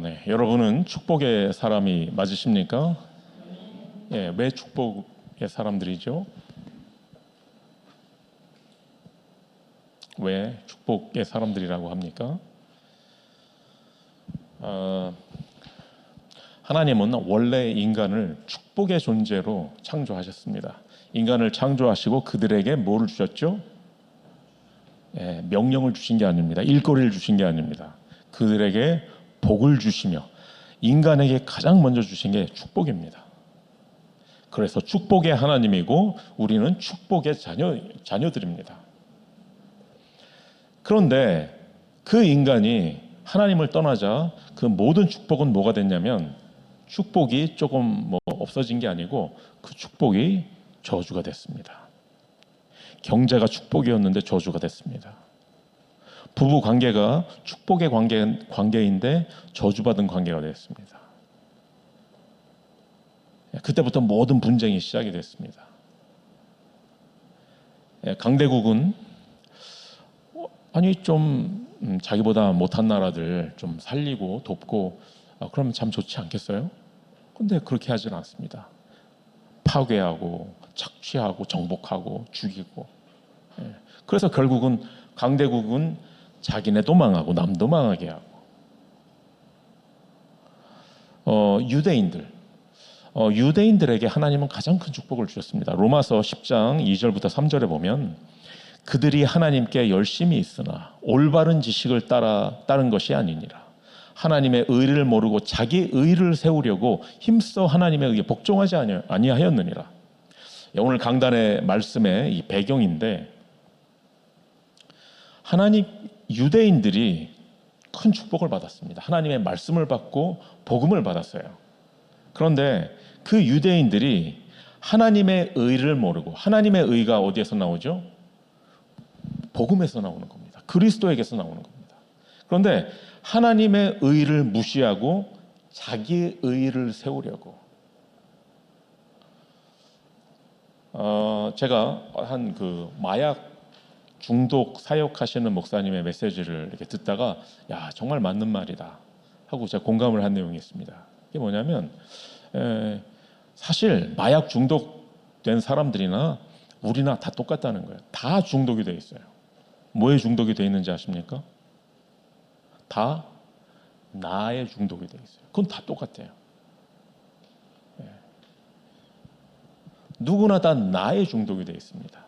네. 여러분은 축복의 사람이 맞으십니까? 예, 왜 축복의 사람들이죠? 왜 축복의 사람들이라고 합니까? 하나님은 원래 인간을 축복의 존재로 창조하셨습니다. 인간을 창조하시고 그들에게 뭐를 주셨죠? 예, 명령을 주신 게 아닙니다. 일거리를 주신 게 아닙니다. 그들에게 복을 주시며 인간에게 가장 먼저 주신 게 축복입니다. 그래서 축복의 하나님이고 우리는 축복의 자녀들입니다. 그런데 그 인간이 하나님을 떠나자 그 모든 축복은 뭐가 됐냐면 축복이 조금 없어진 게 아니고 그 축복이 저주가 됐습니다. 경제가 축복이었는데 저주가 됐습니다. 부부 관계가 축복의 관계인데 저주받은 관계가 됐습니다. 그때부터 모든 분쟁이 시작이 됐습니다. 강대국은 좀 자기보다 못한 나라들 좀 살리고 돕고 그러면 참 좋지 않겠어요? 근데 그렇게 하지는 않습니다. 파괴하고 착취하고 정복하고 죽이고. 그래서 결국은 강대국은 자기네도 망하고 남도 망하게 하고. 유대인들에게 하나님은 가장 큰 축복을 주셨습니다. 로마서 10장 2절부터 3절에 보면 그들이 하나님께 열심히 있으나 올바른 지식을 따른 것이 아니니라. 하나님의 의를 모르고 자기 의를 세우려고 힘써 하나님의 의에 복종하지 아니하였느니라. 오늘 강단의 말씀의 이 배경인데 유대인들이 큰 축복을 받았습니다. 하나님의 말씀을 받고 복음을 받았어요. 그런데 그 유대인들이 하나님의 의를 모르고 하나님의 의가 어디에서 나오죠? 복음에서 나오는 겁니다. 그리스도에게서 나오는 겁니다. 그런데 하나님의 의를 무시하고 자기 의를 세우려고 제가 한 그 마약 중독 사역하시는 목사님의 메시지를 이렇게 듣다가 정말 맞는 말이다 하고 제가 공감을 한 내용이 있습니다. 이게 뭐냐면 사실 마약 중독된 사람들이나 우리나 다 똑같다는 거예요. 다 중독이 돼 있어요. 뭐에 중독이 돼 있는지 아십니까? 다 나에 중독이 돼 있어요. 그건 다 똑같아요. 누구나 다 나에 중독이 돼 있습니다.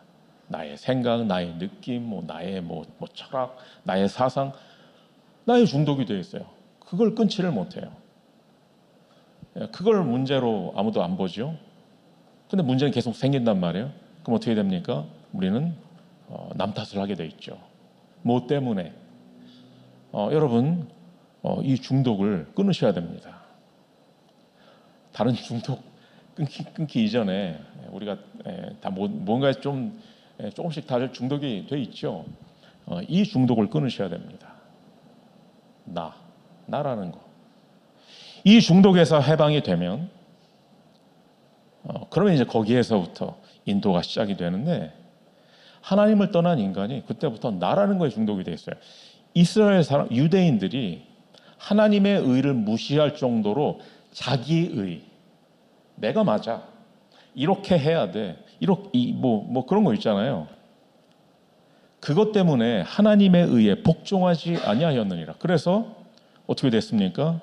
나의 생각, 나의 느낌, 나의 철학, 나의 사상, 나의 중독이 돼 있어요. 그걸 끊지를 못해요. 그걸 문제로 아무도 안 보죠. 근데 문제는 계속 생긴단 말이에요. 그럼 어떻게 됩니까? 우리는 남 탓을 하게 돼 있죠. 뭐 때문에? 여러분, 이 중독을 끊으셔야 됩니다. 다른 중독 끊기 이전에 우리가 다 뭔가에 조금씩 다들 중독이 돼 있죠. 이 중독을 끊으셔야 됩니다. 나라는 거. 이 중독에서 해방이 되면 그러면 이제 거기에서부터 인도가 시작이 되는데 하나님을 떠난 인간이 그때부터 나라는 거에 중독이 돼 있어요. 이스라엘 유대인들이 하나님의 의를 무시할 정도로 자기 의, 내가 맞아, 이렇게 해야 돼, 그런 거 있잖아요. 그것 때문에 하나님의 의에 복종하지 아니하였느니라. 그래서 어떻게 됐습니까?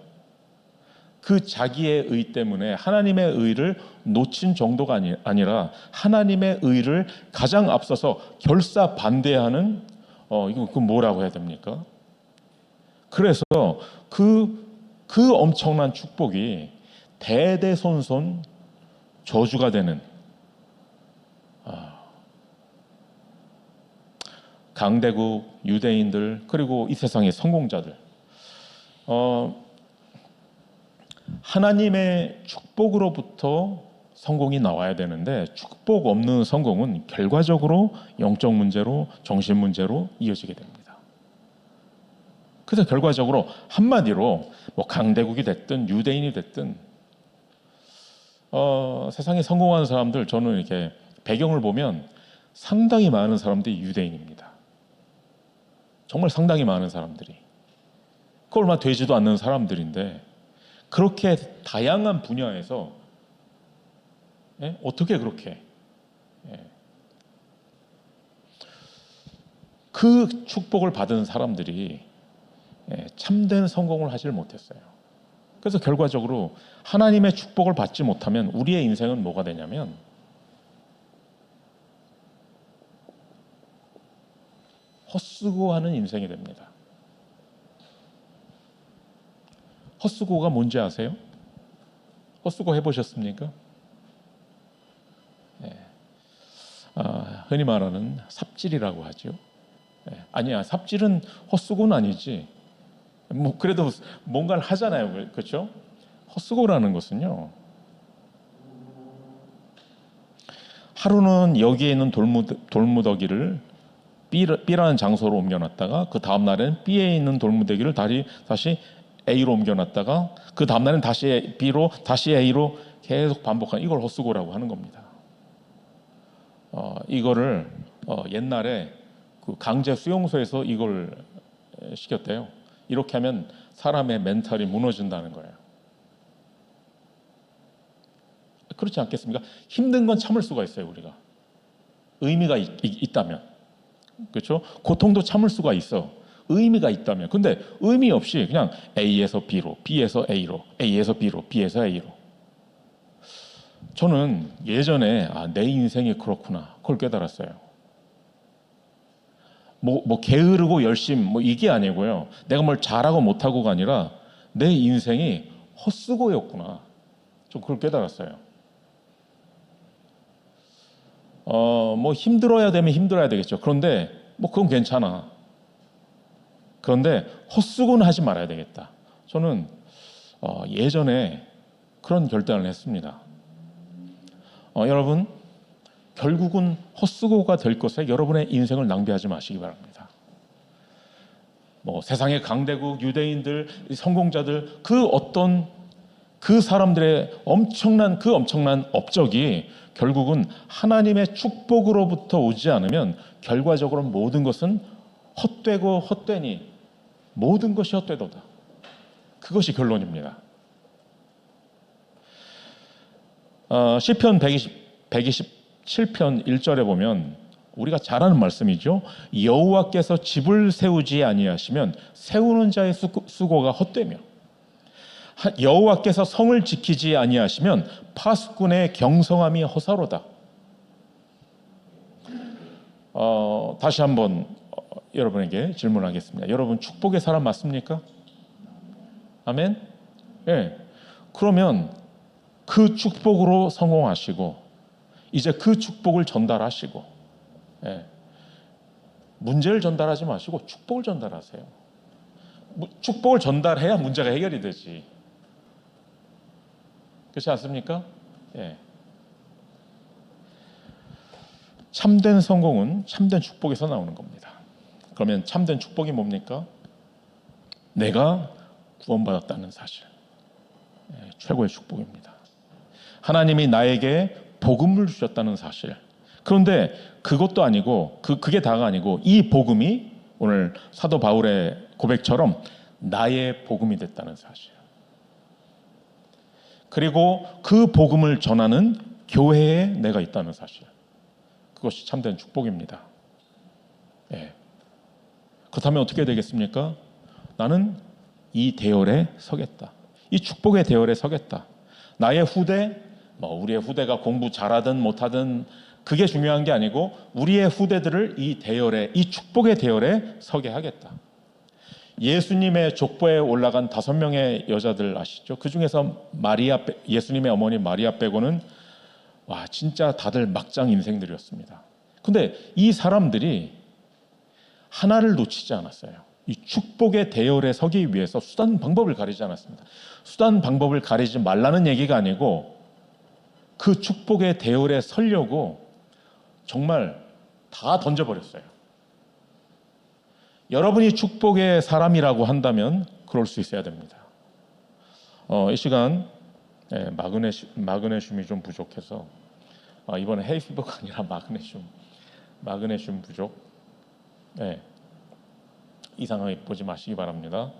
그 자기의 의 때문에 하나님의 의를 놓친 정도가 아니라 하나님의 의를 가장 앞서서 결사 반대하는 이거 뭐라고 해야 됩니까? 그래서 그 엄청난 축복이 대대손손 저주가 되는 강대국, 유대인들, 그리고 이 세상의 성공자들, 하나님의 축복으로부터 성공이 나와야 되는데 축복 없는 성공은 결과적으로 영적 문제로, 정신 문제로 이어지게 됩니다. 그래서 결과적으로 한마디로 강대국이 됐든 유대인이 됐든 세상에 성공하는 사람들, 저는 이렇게 배경을 보면 상당히 많은 사람들이 유대인입니다. 정말 상당히 많은 사람들이. 그 얼마 되지도 않는 사람들인데 그렇게 다양한 분야에서 어떻게 그렇게 그 축복을 받은 사람들이 참된 성공을 하질 못했어요. 그래서 결과적으로 하나님의 축복을 받지 못하면 우리의 인생은 뭐가 되냐면 헛수고하는 인생이 됩니다. 헛수고가 뭔지 아세요? 헛수고 해보셨습니까? 흔히 말하는 삽질이라고 하죠. 아니야, 삽질은 헛수고는 아니지. 뭐 그래도 뭔가를 하잖아요, 그렇죠? 헛수고라는 것은요, 하루는 여기에 있는 돌무더기를 B라는 장소로 옮겨놨다가 그 다음 날엔 B에 있는 돌무더기를 다시 A로 옮겨놨다가 그 다음 날엔 다시 B로 다시 A로 계속 반복하는 이걸 헛수고라고 하는 겁니다. 이거를 옛날에 그 강제 수용소에서 이걸 시켰대요. 이렇게 하면 사람의 멘탈이 무너진다는 거예요. 그렇지 않겠습니까? 힘든 건 참을 수가 있어요, 우리가. 의미가 있다면. 그렇죠? 고통도 참을 수가 있어. 의미가 있다면. 근데 의미 없이 그냥 A에서 B로, B에서 A로, A에서 B로, B에서 A로. 저는 예전에 내 인생이 그렇구나. 그걸 깨달았어요. 게으르고 열심 이게 아니고요. 내가 뭘 잘하고 못하고가 아니라 내 인생이 헛수고였구나. 좀 그걸 깨달았어요. 힘들어야 되면 힘들어야 되겠죠. 그런데 그건 괜찮아. 그런데 헛수고는 하지 말아야 되겠다. 저는 예전에 그런 결단을 했습니다. 여러분, 결국은 헛수고가 될 것에 여러분의 인생을 낭비하지 마시기 바랍니다. 세상의 강대국, 유대인들, 성공자들 그 사람들의 엄청난 업적이 결국은 하나님의 축복으로부터 오지 않으면 결과적으로 모든 것은 헛되고 헛되니 모든 것이 헛되도다. 그것이 결론입니다. 시편 127편 1절에 보면 우리가 잘 아는 말씀이죠. 여호와께서 집을 세우지 아니하시면 세우는 자의 수고가 헛되며 여호와께서 성을 지키지 아니하시면 파수꾼의 경성함이 허사로다. 다시 한번 여러분에게 질문하겠습니다. 여러분 축복의 사람 맞습니까? 아멘? 예. 그러면 그 축복으로 성공하시고 이제 그 축복을 전달하시고 문제를 전달하지 마시고 축복을 전달하세요. 축복을 전달해야 문제가 해결이 되지. 그렇지 않습니까? 참된 성공은 참된 축복에서 나오는 겁니다. 그러면 참된 축복이 뭡니까? 내가 구원받았다는 사실. 최고의 축복입니다. 하나님이 나에게 복음을 주셨다는 사실. 그런데 그것도 아니고 그게 다가 아니고 이 복음이 오늘 사도 바울의 고백처럼 나의 복음이 됐다는 사실. 그리고 그 복음을 전하는 교회에 내가 있다는 사실. 그것이 참된 축복입니다. 그렇다면 어떻게 되겠습니까? 나는 이 대열에 서겠다. 이 축복의 대열에 서겠다. 나의 후대, 우리의 후대가 공부 잘하든 못하든 그게 중요한 게 아니고 우리의 후대들을 이 대열에, 이 축복의 대열에 서게 하겠다. 예수님의 족보에 올라간 5명의 여자들 아시죠? 그 중에서 예수님의 어머니 마리아 빼고는 진짜 다들 막장 인생들이었습니다. 근데 이 사람들이 하나를 놓치지 않았어요. 이 축복의 대열에 서기 위해서 수단 방법을 가리지 않았습니다. 수단 방법을 가리지 말라는 얘기가 아니고 그 축복의 대열에 서려고 정말 다 던져버렸어요. 여러분이 축복의 사람이라고 한다면 그럴 수 있어야 됩니다. 이 시간 마그네슘이 좀 부족해서 이번에 헤이피버가 아니라 마그네슘 부족. 이상하게 보지 마시기 바랍니다.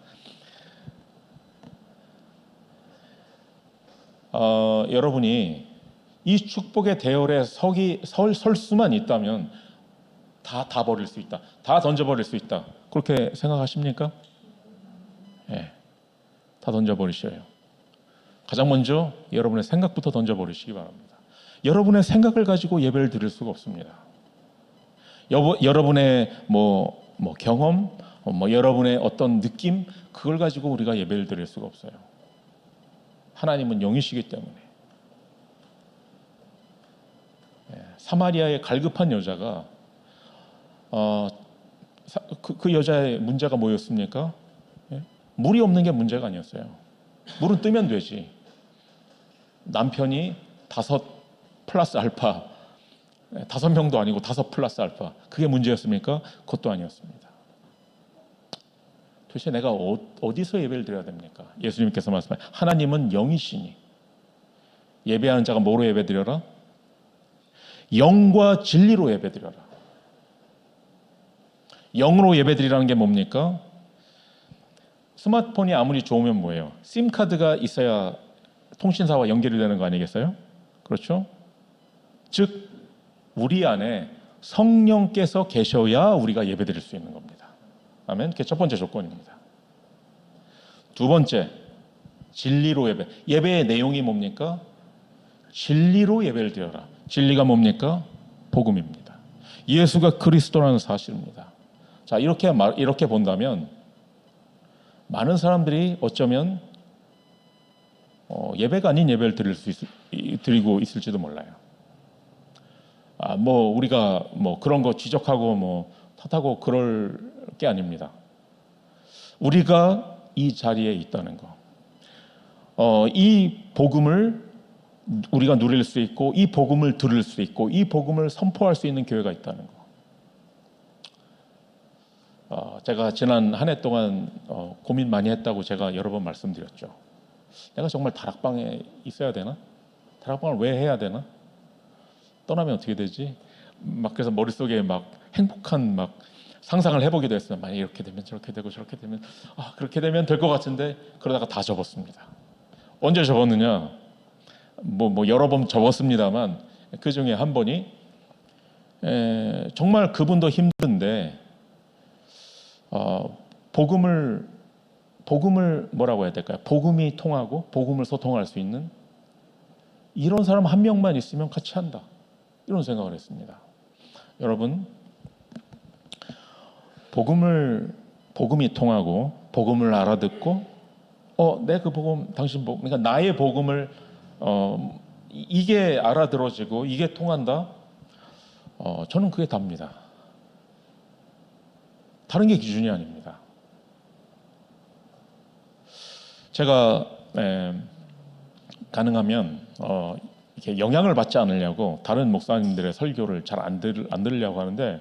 여러분이 이 축복의 대열에 설 수만 있다면 다 버릴 수 있다. 다 던져버릴 수 있다. 그렇게 생각하십니까? 예, 다 던져버리셔요. 가장 먼저 여러분의 생각부터 던져버리시기 바랍니다. 여러분의 생각을 가지고 예배를 드릴 수가 없습니다. 여러분의 경험, 여러분의 어떤 느낌, 그걸 가지고 우리가 예배를 드릴 수가 없어요. 하나님은 영이시기 때문에. 사마리아의 갈급한 여자가 그 여자의 문제가 뭐였습니까? 물이 없는 게 문제가 아니었어요. 물은 뜨면 되지. 남편이 5 플러스 알파, 5명도 아니고 5 플러스 알파, 그게 문제였습니까? 그것도 아니었습니다. 도대체 내가 어디서 예배를 드려야 됩니까? 예수님께서 말씀하신 하나님은 영이시니 예배하는 자가 뭐로 예배드려라? 영과 진리로 예배드려라. 영으로 예배드리라는 게 뭡니까? 스마트폰이 아무리 좋으면 뭐예요? 심카드가 있어야 통신사와 연결이 되는 거 아니겠어요? 그렇죠? 즉 우리 안에 성령께서 계셔야 우리가 예배드릴 수 있는 겁니다. 아멘. 그게 첫 번째 조건입니다. 두 번째, 진리로 예배. 예배의 내용이 뭡니까? 진리로 예배를 드려라. 진리가 뭡니까? 복음입니다. 예수가 그리스도라는 사실입니다. 자, 이렇게 본다면 많은 사람들이 어쩌면 예배가 아닌 예배를 드리고 있을지도 몰라요. 우리가 그런 거 지적하고 탓하고 그럴 게 아닙니다. 우리가 이 자리에 있다는 거, 이 복음을 우리가 누릴 수 있고, 이 복음을 들을 수 있고, 이 복음을 선포할 수 있는 교회가 있다는 거. 제가 지난 한 해 동안 고민 많이 했다고 제가 여러 번 말씀드렸죠. 내가 정말 다락방에 있어야 되나? 다락방을 왜 해야 되나? 떠나면 어떻게 되지? 그래서 머릿속에 행복한 상상을 해보기도 했어요. 만약 이렇게 되면 저렇게 되고 저렇게 되면 그렇게 되면 될 것 같은데, 그러다가 다 접었습니다. 언제 접었느냐? 여러 번 접었습니다만 그 중에 한 번이 정말 그분도 힘든데 복음을 뭐라고 해야 될까요? 복음이 통하고 복음을 소통할 수 있는 이런 사람 한 명만 있으면 같이 한다, 이런 생각을 했습니다. 여러분, 복음이 통하고 복음을 알아듣고 내 그 복음, 당신 복음, 그러니까 나의 복음을 이게 알아들어지고 이게 통한다. 저는 그게 답니다. 다른 게 기준이 아닙니다. 제가 가능하면 이렇게 영향을 받지 않으려고 다른 목사님들의 설교를 잘 안 들으려고 하는데,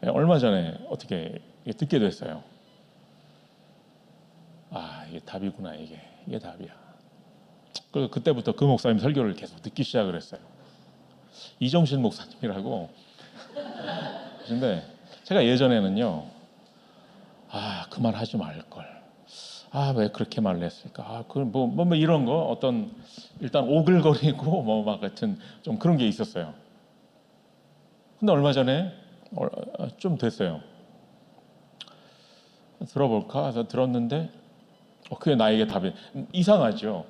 얼마 전에 어떻게 듣게 됐어요. 이게 답이구나, 이게 답이야. 그래서 그때부터 그 목사님 설교를 계속 듣기 시작을 했어요. 이정신 목사님이라고. 근데 제가 예전에는요, 그 말 하지 말걸. 왜 그렇게 말을 했을까? 이런 거, 어떤, 일단 오글거리고, 같은, 좀 그런 게 있었어요. 근데 얼마 전에, 좀 됐어요. 들어볼까? 해서 들었는데, 그게 나에게 답이, 이상하죠?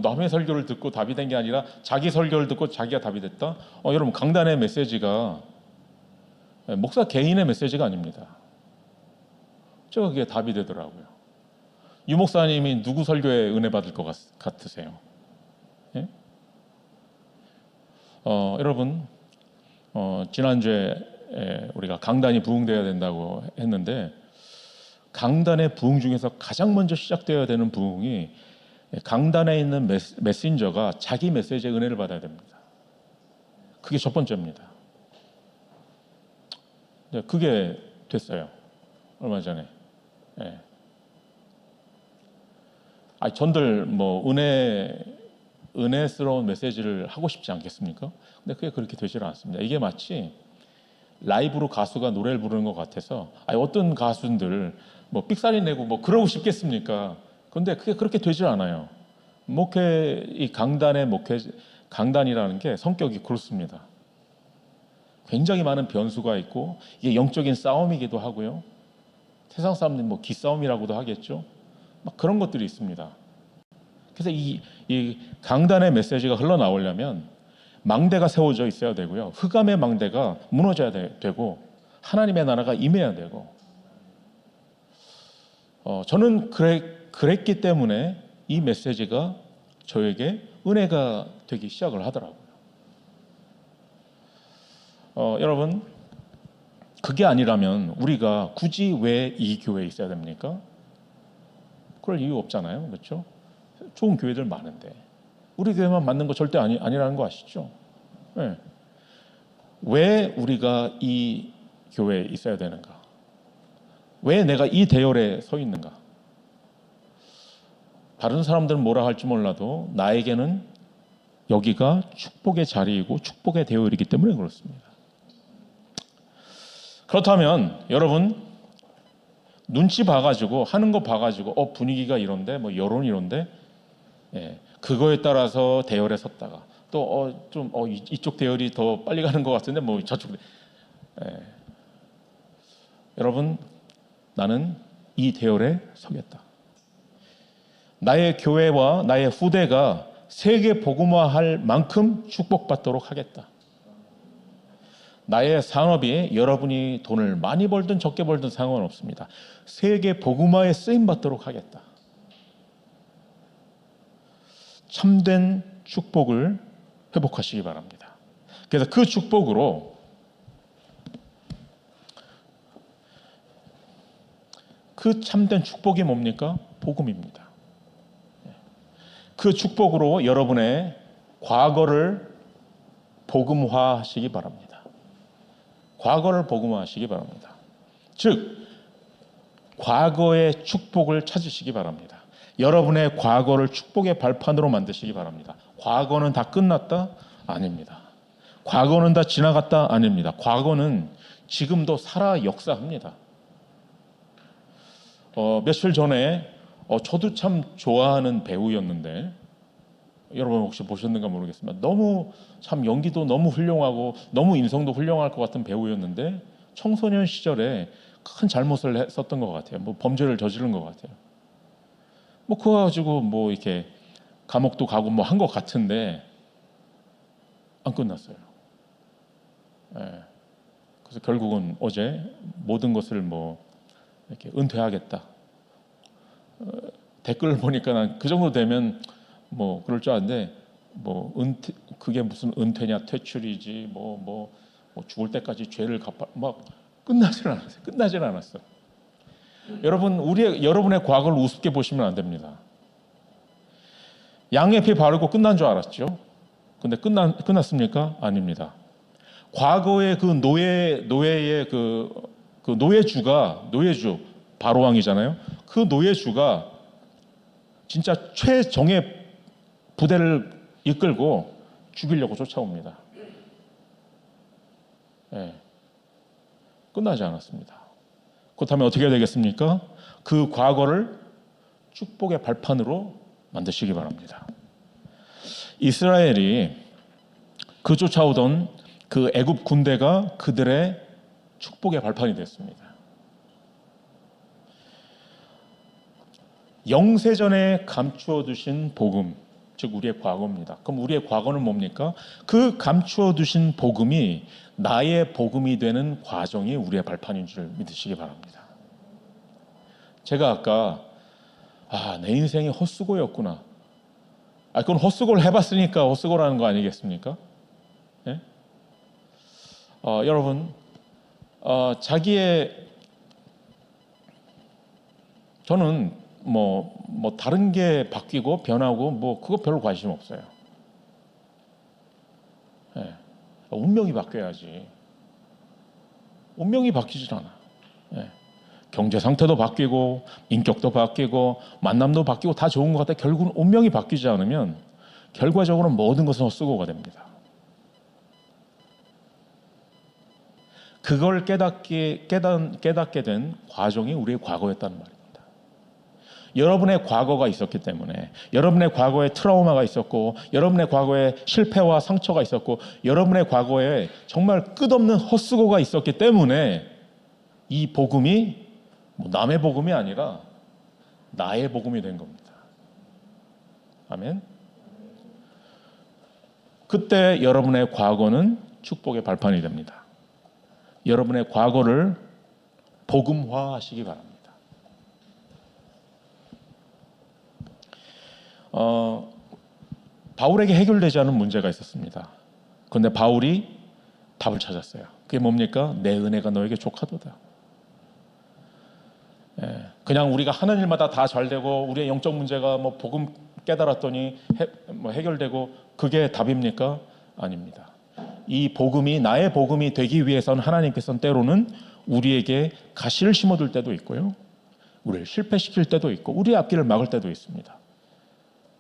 남의 설교를 듣고 답이 된 게 아니라 자기 설교를 듣고 자기가 답이 됐다? 여러분, 강단의 메시지가 목사 개인의 메시지가 아닙니다. 제가 그게 답이 되더라고요. 유 목사님이 누구 설교에 은혜 받을 것 같으세요? 예? 여러분, 지난주에 우리가 강단이 부흥되어야 된다고 했는데, 강단의 부흥 중에서 가장 먼저 시작되어야 되는 부흥이 강단에 있는 메신저가 자기 메시지에 은혜를 받아야 됩니다. 그게 첫 번째입니다. 그게 됐어요. 얼마 전에. 예. 전들 은혜스러운 메시지를 하고 싶지 않겠습니까? 근데 그게 그렇게 되질 않습니다. 이게 마치 라이브로 가수가 노래를 부르는 것 같아서, 어떤 가수들 삑사리 내고 그러고 싶겠습니까? 그런데 그게 그렇게 되질 않아요. 이 강단이라는 게 성격이 그렇습니다. 굉장히 많은 변수가 있고 이게 영적인 싸움이기도 하고요. 세상 사람들이 뭐 기싸움이라고도 하겠죠. 막 그런 것들이 있습니다. 그래서 이 강단의 메시지가 흘러나오려면 망대가 세워져 있어야 되고요. 흑암의 망대가 무너져야 되고 하나님의 나라가 임해야 되고 저는 그랬기 때문에 이 메시지가 저에게 은혜가 되기 시작을 하더라고요. 여러분, 그게 아니라면 우리가 굳이 왜 이 교회에 있어야 됩니까? 그럴 이유 없잖아요. 그렇죠? 좋은 교회들 많은데 우리 교회만 맞는 거 절대 아니라는 거 아시죠? 네. 왜 우리가 이 교회에 있어야 되는가? 왜 내가 이 대열에 서 있는가? 다른 사람들은 뭐라 할지 몰라도 나에게는 여기가 축복의 자리이고 축복의 대열이기 때문에 그렇습니다. 그렇다면 여러분 눈치 봐가지고 하는 거 봐가지고 분위기가 이런데 뭐 여론 이런데 그거에 따라서 대열에 섰다가 또 이쪽 대열이 더 빨리 가는 것 같은데 뭐 저쪽 여러분 나는 이 대열에 서겠다. 나의 교회와 나의 후대가 세계 복음화할 만큼 축복받도록 하겠다. 나의 산업이 여러분이 돈을 많이 벌든 적게 벌든 상관없습니다. 세계 복음화에 쓰임 받도록 하겠다. 참된 축복을 회복하시기 바랍니다. 그래서 그 축복으로 그 참된 축복이 뭡니까? 복음입니다. 그 축복으로 여러분의 과거를 복음화하시기 바랍니다. 과거를 복음화하시기 바랍니다. 즉 과거의 축복을 찾으시기 바랍니다. 여러분의 과거를 축복의 발판으로 만드시기 바랍니다. 과거는 다 끝났다? 아닙니다. 과거는 다 지나갔다? 아닙니다. 과거는 지금도 살아 역사합니다. 며칠 전에 저도 참 좋아하는 배우였는데 여러분 혹시 보셨는가 모르겠습니다. 너무 참 연기도 너무 훌륭하고 너무 인성도 훌륭할 것 같은 배우였는데 청소년 시절에 큰 잘못을 했었던 것 같아요. 뭐 범죄를 저지른 것 같아요. 뭐 그거 가지고 뭐 이렇게 감옥도 가고 뭐 한 것 같은데 안 끝났어요. 그래서 결국은 어제 모든 것을 뭐 이렇게 은퇴하겠다. 댓글을 보니까 난 그 정도 되면 뭐 그럴 줄 알았는데 뭐 그게 무슨 은퇴냐 퇴출이지 뭐 죽을 때까지 죄를 갚아 막 끝나질 않았어. 여러분 여러분의 과거를 우습게 보시면 안 됩니다. 양옆에 바르고 끝난 줄 알았죠. 근데 끝났습니까? 아닙니다. 과거의 그 노예의 그 노예주 바로왕이잖아요. 그 노예주가 진짜 최정예 부대를 이끌고 죽이려고 쫓아옵니다. 끝나지 않았습니다. 그렇다면 어떻게 되겠습니까? 그 과거를 축복의 발판으로 만드시기 바랍니다. 이스라엘이 그 쫓아오던 그 애굽 군대가 그들의 축복의 발판이 됐습니다. 영세전에 감추어 두신 복음, 즉 우리의 과거입니다. 그럼 우리의 과거는 뭡니까? 그 감추어 두신 복음이 나의 복음이 되는 과정이 우리의 발판인 줄 믿으시기 바랍니다. 제가 아까 내 인생이 헛수고였구나. 그건 헛수고를 해봤으니까 헛수고라는 거 아니겠습니까? 예? 여러분, 저는 뭐 다른 게 바뀌고 변하고 뭐 그거 별로 관심 없어요. 운명이 바뀌어야지. 운명이 바뀌질 않아. 경제 상태도 바뀌고 인격도 바뀌고 만남도 바뀌고 다 좋은 것 같아. 결국은 운명이 바뀌지 않으면 결과적으로 모든 것은 헛수고가 됩니다. 그걸 깨닫게 된 과정이 우리의 과거였다는 말입니다. 여러분의 과거가 있었기 때문에, 여러분의 과거에 트라우마가 있었고, 여러분의 과거에 실패와 상처가 있었고, 여러분의 과거에 정말 끝없는 헛수고가 있었기 때문에 이 복음이 남의 복음이 아니라 나의 복음이 된 겁니다. 아멘. 그때 여러분의 과거는 축복의 발판이 됩니다. 여러분의 과거를 복음화하시기 바랍니다. 바울에게 해결되지 않은 문제가 있었습니다. 그런데 바울이 답을 찾았어요. 그게 뭡니까? 내 은혜가 너에게 족하도다. 그냥 우리가 하는 일마다 다 잘되고 우리의 영적 문제가 복음 깨달았더니 해결되고 그게 답입니까? 아닙니다. 이 복음이 나의 복음이 되기 위해서는 하나님께서는 때로는 우리에게 가시를 심어둘 때도 있고요, 우리를 실패시킬 때도 있고 우리의 앞길을 막을 때도 있습니다.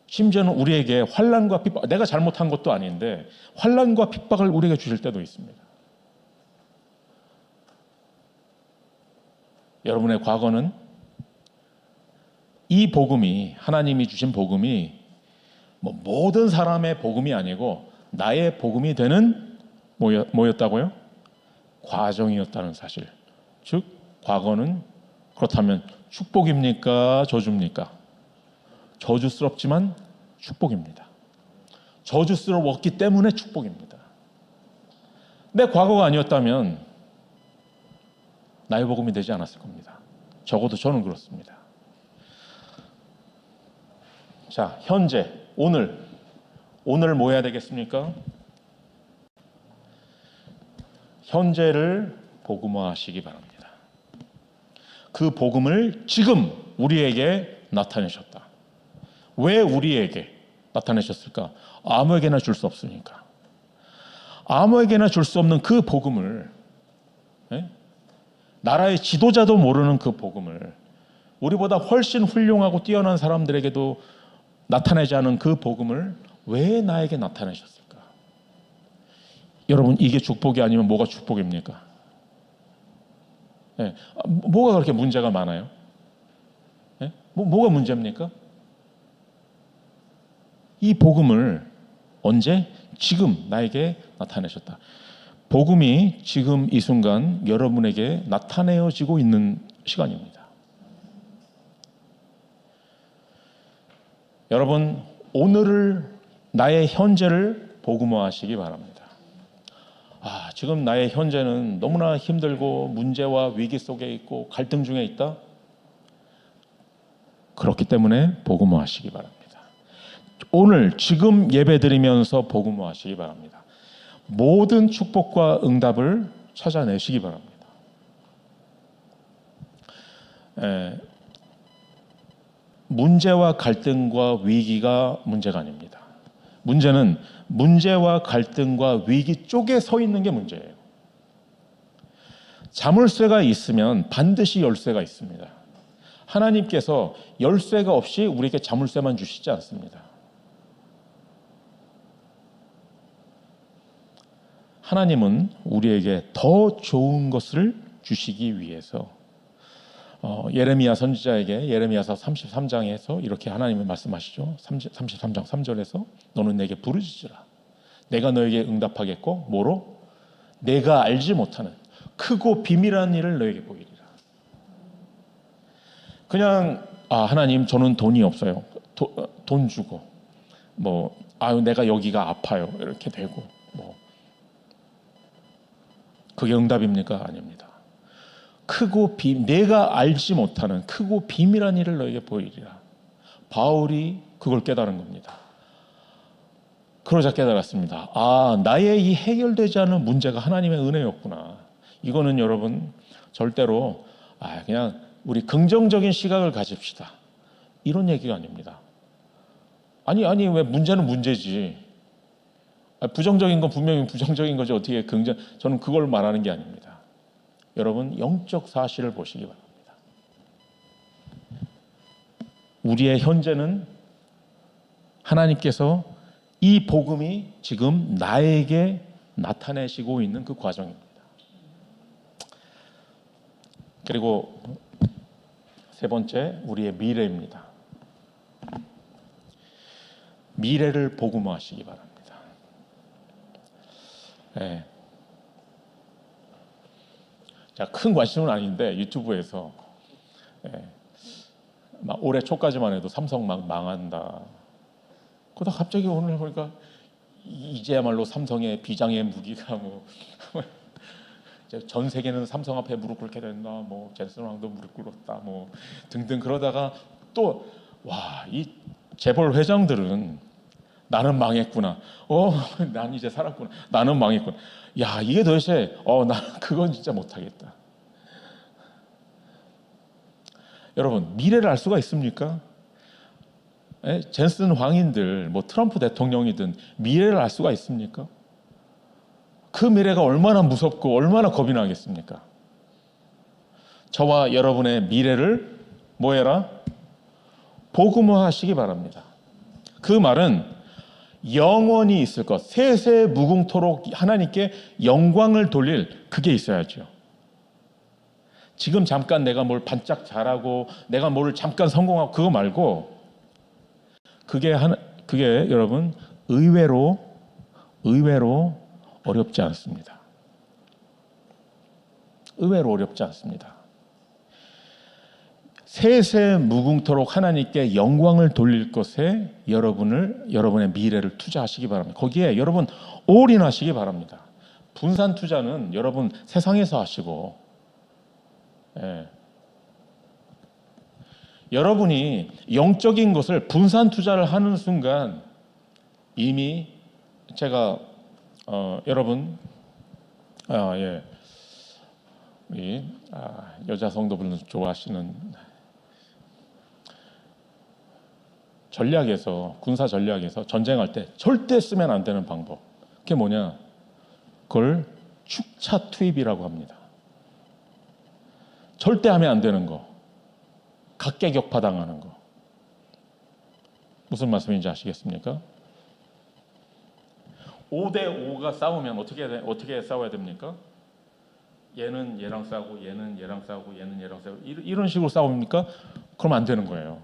심지어는 우리에게 환난과 핍박, 내가 잘못한 것도 아닌데 환난과 핍박을 우리에게 주실 때도 있습니다. 여러분의 과거는 이 복음이, 하나님이 주신 복음이 모든 사람의 복음이 아니고 나의 복음이 되는 뭐였다고요? 과정이었다는 사실. 즉 과거는 그렇다면 축복입니까? 저주입니까? 저주스럽지만 축복입니다. 저주스러웠기 때문에 축복입니다. 내 과거가 아니었다면 나의 복음이 되지 않았을 겁니다. 적어도 저는 그렇습니다. 자, 현재, 오늘 뭐 해야 되겠습니까? 현재를 복음화하시기 바랍니다. 그 복음을 지금 우리에게 나타내셨다. 왜 우리에게 나타내셨을까? 아무에게나 줄 수 없으니까. 아무에게나 줄 수 없는 그 복음을, 나라의 지도자도 모르는 그 복음을, 우리보다 훨씬 훌륭하고 뛰어난 사람들에게도 나타내지 않은 그 복음을 왜 나에게 나타내셨을까? 여러분, 이게 축복이 아니면 뭐가 축복입니까? 뭐가 그렇게 문제가 많아요? 뭐가 문제입니까? 이 복음을 언제? 지금 나에게 나타내셨다. 복음이 지금 이 순간 여러분에게 나타내어지고 있는 시간입니다. 여러분, 오늘을, 나의 현재를 복음화하시기 바랍니다. 지금 나의 현재는 너무나 힘들고 문제와 위기 속에 있고 갈등 중에 있다. 그렇기 때문에 복음화하시기 바랍니다. 오늘 지금 예배드리면서 복음화하시기 바랍니다. 모든 축복과 응답을 찾아내시기 바랍니다. 문제와 갈등과 위기가 문제가 아닙니다. 문제는 문제와 갈등과 위기 쪽에 서 있는 게 문제예요. 자물쇠가 있으면 반드시 열쇠가 있습니다. 하나님께서 열쇠가 없이 우리에게 자물쇠만 주시지 않습니다. 하나님은 우리에게 더 좋은 것을 주시기 위해서 예레미야 선지자에게 예레미야서 33장에서 이렇게 하나님이 말씀하시죠. 33장 3절에서 너는 내게 부르짖으라. 내가 너에게 응답하겠고 뭐로? 내가 알지 못하는 크고 비밀한 일을 너에게 보이리라. 그냥 하나님 저는 돈이 없어요. 돈 주고 내가 여기가 아파요. 이렇게 되고 그게 응답입니까? 아닙니다. 내가 알지 못하는 크고 비밀한 일을 너에게 보이리라. 바울이 그걸 깨달은 겁니다. 그러자 깨달았습니다. 나의 이 해결되지 않은 문제가 하나님의 은혜였구나. 이거는 여러분 절대로 그냥 우리 긍정적인 시각을 가집시다, 이런 얘기가 아닙니다. 아니 왜 문제는 문제지. 부정적인 건 분명히 부정적인 거지 어떻게 저는 그걸 말하는 게 아닙니다. 여러분, 영적 사실을 보시기 바랍니다. 우리의 현재는 하나님께서 이 복음이 지금 나에게 나타내시고 있는 그 과정입니다. 그리고 세 번째, 우리의 미래입니다. 미래를 복음화하시기 바랍니다. 네. 자, 큰 관심은 아닌데 유튜브에서 막 올해 초까지만 해도 삼성 막 망한다. 그러다 갑자기 오늘 보니까 이제야말로 삼성의 비장의 무기가 뭐 전 세계는 삼성 앞에 무릎 꿇게 된다. 뭐 젠슨 왕도 무릎 꿇었다. 뭐 등등 그러다가 또 와, 이 재벌 회장들은 나는 망했구나. 난 이제 살았구나. 나는 망했구나. 야, 이게 도대체 나 그건 진짜 못하겠다. 여러분, 미래를 알 수가 있습니까? 젠슨 황인들, 뭐 트럼프 대통령이든 미래를 알 수가 있습니까? 그 미래가 얼마나 무섭고 얼마나 겁이 나겠습니까? 저와 여러분의 미래를 뭐해라? 복음화하시기 바랍니다. 그 말은 영원히 있을 것, 세세 무궁토록 하나님께 영광을 돌릴 그게 있어야죠. 지금 잠깐 내가 뭘 반짝 잘하고 내가 뭘 잠깐 성공하고 그거 말고 그게 여러분 의외로 어렵지 않습니다. 의외로 어렵지 않습니다. 세세 무궁토록 하나님께 영광을 돌릴 것에 여러분의 미래를 투자하시기 바랍니다. 거기에 여러분 올인하시기 바랍니다. 분산 투자는 여러분 세상에서 하시고, 여러분이 영적인 것을 분산 투자를 하는 순간 이미 제가 여러분 우리 여자 성도분들 좋아하시는 군사 전략에서 전쟁할 때 절대 쓰면 안 되는 방법. 그게 뭐냐? 그걸 축차 투입이라고 합니다. 절대 하면 안 되는 거. 각계격파 당하는 거. 무슨 말씀인지 아시겠습니까? 5대5가 싸우면 어떻게 싸워야 됩니까? 얘는 얘랑 싸우고 얘는 얘랑 싸우고 얘는 얘랑 싸우고 이런 식으로 싸웁니까? 그럼 안 되는 거예요.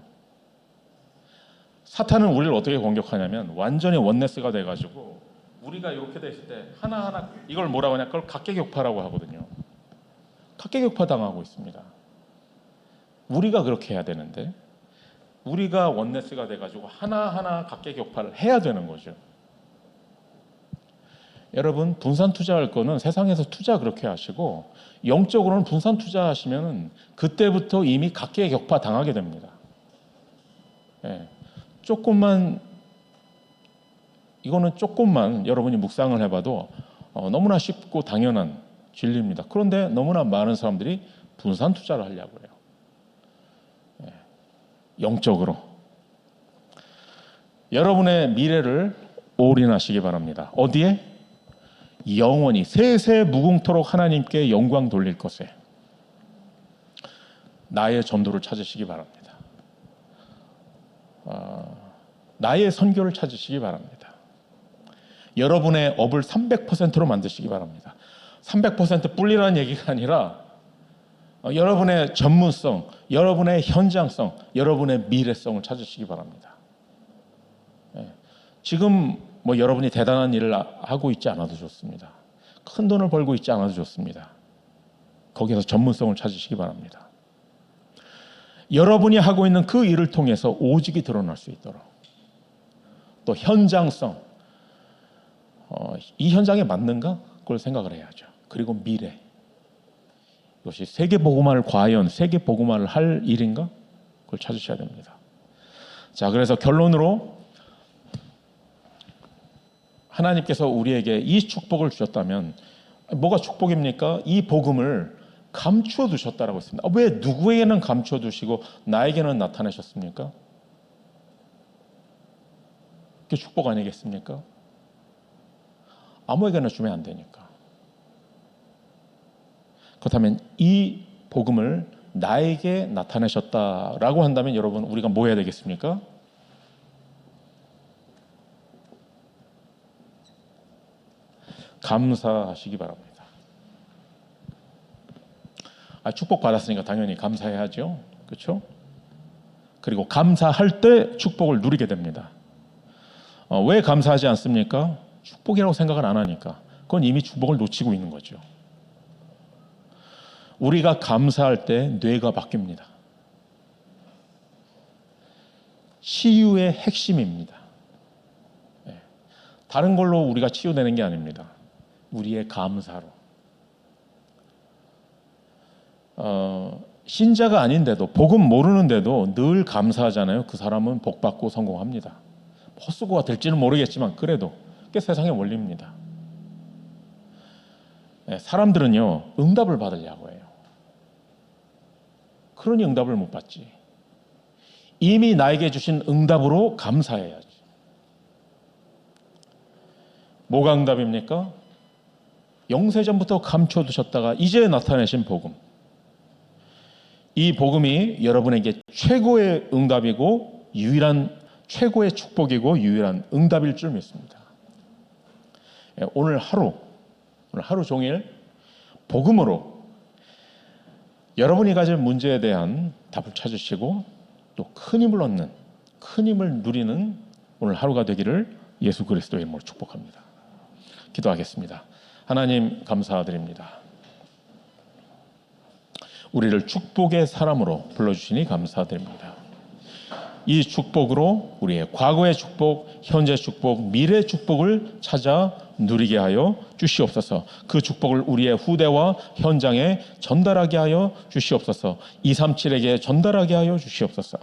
사탄은 우리를 어떻게 공격하냐면 완전히 원네스가 돼가지고 우리가 이렇게 됐을 때 하나하나 이걸 뭐라고 하냐? 그걸 각계격파라고 하거든요. 각계격파 당하고 있습니다. 우리가 그렇게 해야 되는데 우리가 원네스가 돼가지고 하나하나 각계격파를 해야 되는 거죠. 여러분 분산 투자할 거는 세상에서 투자 그렇게 하시고 영적으로는 분산 투자하시면 그때부터 이미 각계격파 당하게 됩니다. 조금만 여러분이 묵상을 해봐도 너무나 쉽고 당연한 진리입니다. 그런데 너무나 많은 사람들이 분산 투자를 하려고 해요. 영적으로 여러분의 미래를 올인하시기 바랍니다. 어디에? 영원히 세세 무궁토록 하나님께 영광 돌릴 것에 나의 전도를 찾으시기 바랍니다. 나의 선교를 찾으시기 바랍니다. 여러분의 업을 300%로 만드시기 바랍니다. 300% 뿔리라는 얘기가 아니라 여러분의 전문성, 여러분의 현장성, 여러분의 미래성을 찾으시기 바랍니다. 지금 여러분이 대단한 일을 하고 있지 않아도 좋습니다. 큰 돈을 벌고 있지 않아도 좋습니다. 거기에서 전문성을 찾으시기 바랍니다. 여러분이 하고 있는 그 일을 통해서 오직이 드러날 수 있도록 또 현장성, 이 현장에 맞는가? 그걸 생각을 해야죠. 그리고 미래, 이것이 세계복음화를 과연 세계복음화를 할 일인가? 그걸 찾으셔야 됩니다. 자, 그래서 결론으로 하나님께서 우리에게 이 축복을 주셨다면 뭐가 축복입니까? 이 복음을 감추어 두셨다라고 했습니다. 왜 누구에게는 감추어 두시고 나에게는 나타내셨습니까? 그게 축복 아니겠습니까? 아무에게나 주면 안 되니까. 그렇다면 이 복음을 나에게 나타내셨다라고 한다면 여러분 우리가 뭐 해야 되겠습니까? 감사하시기 바랍니다. 축복 받았으니까 당연히 감사해야죠. 그렇죠? 그리고 감사할 때 축복을 누리게 됩니다. 왜 감사하지 않습니까? 축복이라고 생각을 안 하니까. 그건 이미 축복을 놓치고 있는 거죠. 우리가 감사할 때 뇌가 바뀝니다. 치유의 핵심입니다. 다른 걸로 우리가 치유되는 게 아닙니다. 우리의 감사로. 신자가 아닌데도, 복음 모르는데도 늘 감사하잖아요. 그 사람은 복받고 성공합니다. 헛수고가 될지는 모르겠지만 그래도 그게 세상의 원리입니다. 사람들은요, 응답을 받으려고 해요. 그러니 응답을 못 받지. 이미 나에게 주신 응답으로 감사해야지. 뭐가 응답입니까? 영세전부터 감춰두셨다가 이제 나타내신 복음. 이 복음이 여러분에게 최고의 응답이고 최고의 축복이고 유일한 응답일 줄 믿습니다. 오늘 하루 종일 복음으로 여러분이 가질 문제에 대한 답을 찾으시고 또 큰 힘을 얻는, 큰 힘을 누리는 오늘 하루가 되기를 예수 그리스도의 이름으로 축복합니다. 기도하겠습니다. 하나님 감사드립니다. 우리를 축복의 사람으로 불러주시니 감사드립니다. 이 축복으로 우리의 과거의 축복, 현재 축복, 미래 축복을 찾아 누리게 하여 주시옵소서. 그 축복을 우리의 후대와 현장에 전달하게 하여 주시옵소서. 237에게 전달하게 하여 주시옵소서.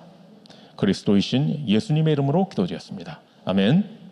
그리스도이신 예수님의 이름으로 기도드렸습니다. 아멘.